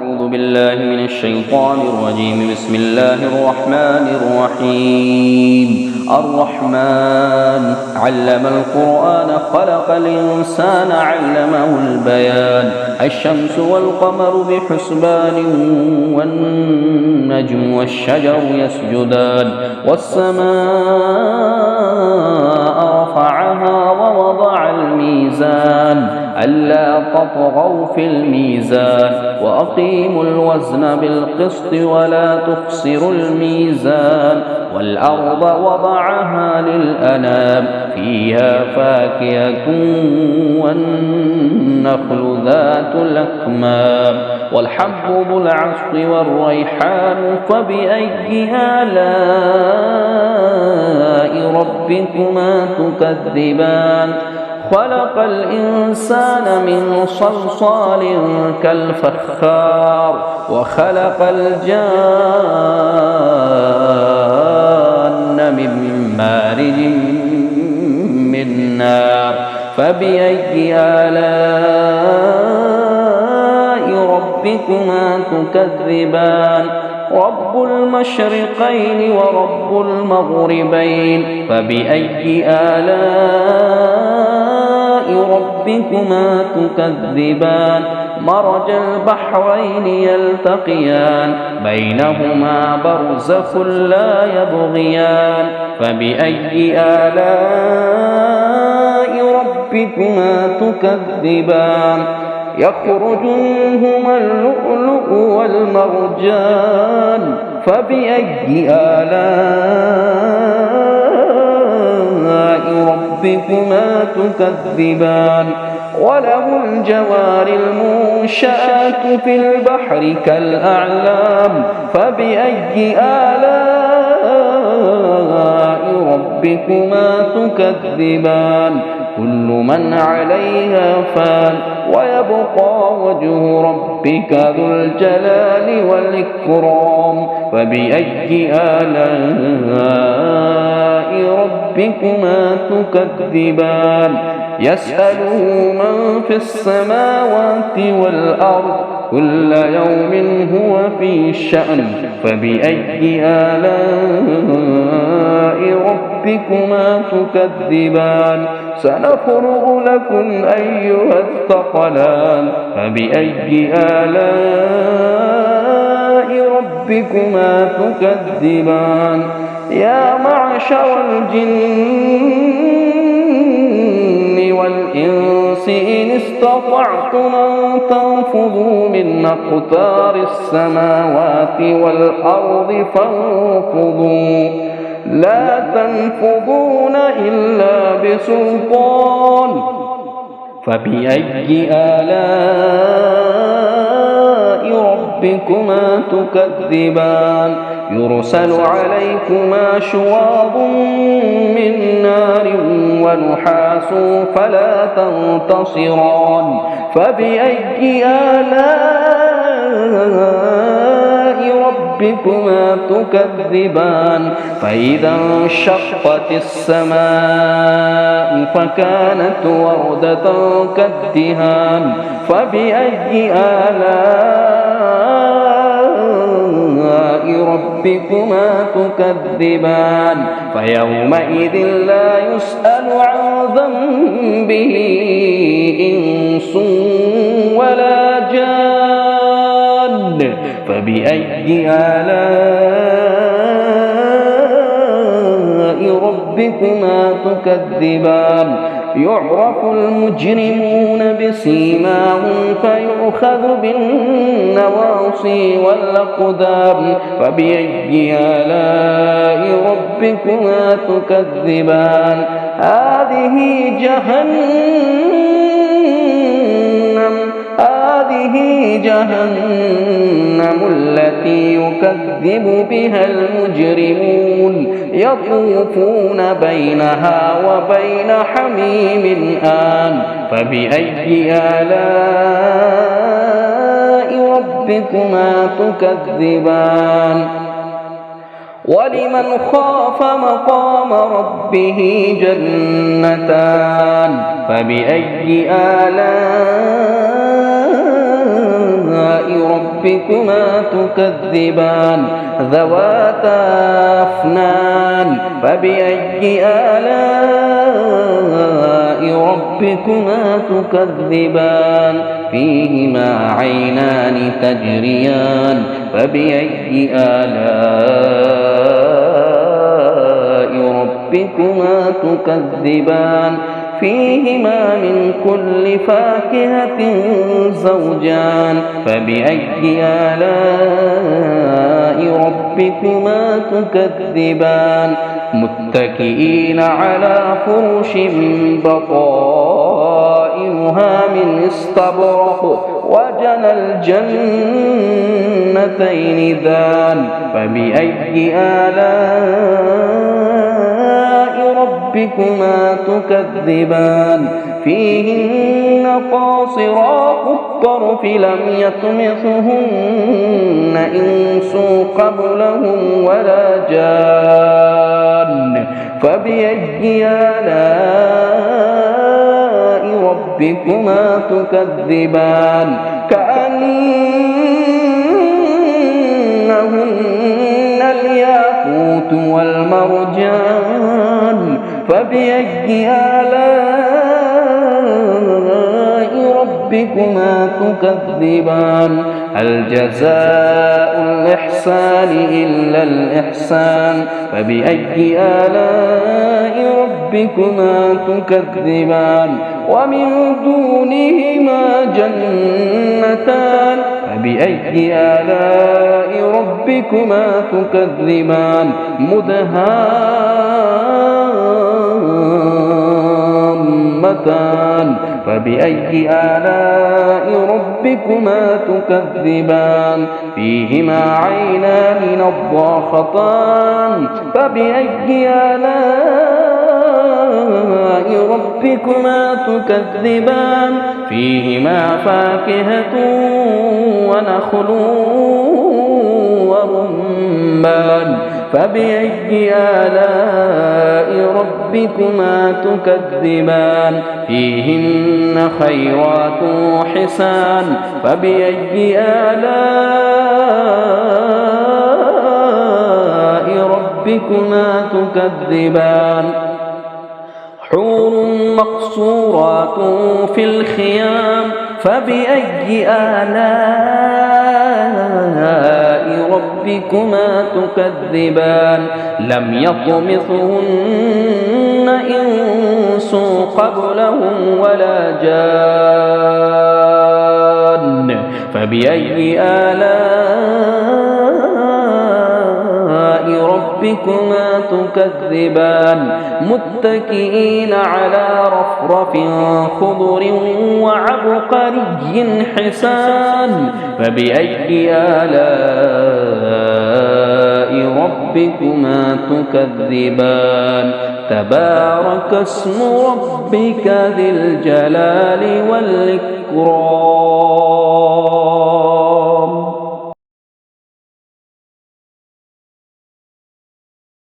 أعوذ بالله من الشيطان الرجيم. بسم الله الرحمن الرحيم. الرحمن علم القرآن خلق الإنسان علمه البيان. الشمس والقمر بحسبان والنجم والشجر يسجدان والسماء رفعها ووضع الميزان ألا تطغوا في الميزان وأقيموا الوزن بالقسط ولا تخسروا الميزان والأرض وضعها للأنام فيها فاكهة والنخل ذات الأكمام والحب ذو العصف والريحان فبأي آلاء ربكما تكذبان خلق الإنسان من صلصال كالفخار وخلق الجان من مارج من نار فبأي آلاء ربكما تكذبان رب المشرقين ورب المغربين فبأي آلاء ربكما تكذبان مرج البحرين يلتقيان بينهما برزخ لا يبغيان فبأي آلاء ربكما تكذبان يخرج منهما اللؤلؤ والمرجان فبأي آلاء ربكما تكذبان وله الجوار المنشآت في البحر كالأعلام فبأي آلاء ربكما تكذبان كل من عليها فان ويبقى وجه ربك ذو الجلال والإكرام فبأي آلاء ربكما تكذبان يسأله من في السماوات والأرض كل يوم هو في شأن فبأي آلاء ربكما تكذبان سنفرغ لكم أيها الثقلان فبأي آلاء ربكما تكذبان يا معشر الجن والإنس إن استطعتم أن تنفذوا من أقطار السماوات والأرض فانفذوا لا تنفذون إلا بسلطان فبأي آلاء ربكما تكذبان يرسل عليكما شواظ من نار ونحاس فلا تنتصران فبأي آلاء ربكما تكذبان فإذا انشقت السماء فكانت وردة كالدهان فبأي آلاء ربكما تكذبان فيومئذ لا يسأل عن ذنبه إنس ولا جان فبأي آلاء ربكما تكذبان يعرف المجرمون بسيماهم فيؤخذ بالنواصي والأقدام فبأي آلاء ربكما تكذبان هذه جهنم التي يكذب بها المجرمون يطوفون بينها وبين حميم آن فبأي آلاء ربكما تكذبان ولمن خاف مقام ربه جنتان فبأي آلاء ربكما تكذبان ذواتا أفنان فبأي آلاء ربكما تكذبان فيهما عينان تجريان فبأي آلاء ربكما تكذبان فيهما من كل فاكهة زوجان فبأي آلاء ربكما تكذبان متكئين على فرش بطائنها من استبرق وجنى الجنتين دان فبأي آلاء ربكما تكذبان فيهن قاصرات الطرف لم يطمثهن إنس قبلهم ولا جان فبأي آلاء ربكما تكذبان كأنهن الياقوت والمرجان فبأي آلاء ربكما تكذبان هل جزاء الإحسان إلا الإحسان فبأي آلاء ربكما تكذبان ومن دونهما جنتان فبأي آلاء ربكما تكذبان مدهامتان فبأي آلاء ربكما تكذبان فيهما عينان نضاختان فبأي آلاء ربكما تكذبان فيهما فاكهة ونخل ورمان فبأي آلاء ربكما تكذبان فيهن خيرات حسان فبأي آلاء ربكما تكذبان حور مقصورات في الخيام فبأي آلاء ربكما تكذبان لم يطمثهن إنس قبلهم ولا جان فبأي آلاء ربكما تكذبان متكئين على رفرف خضر وعبقري حسان فبأي آلاء ربكما تكذبان تبارك اسم ربك ذي الجلال والإكرام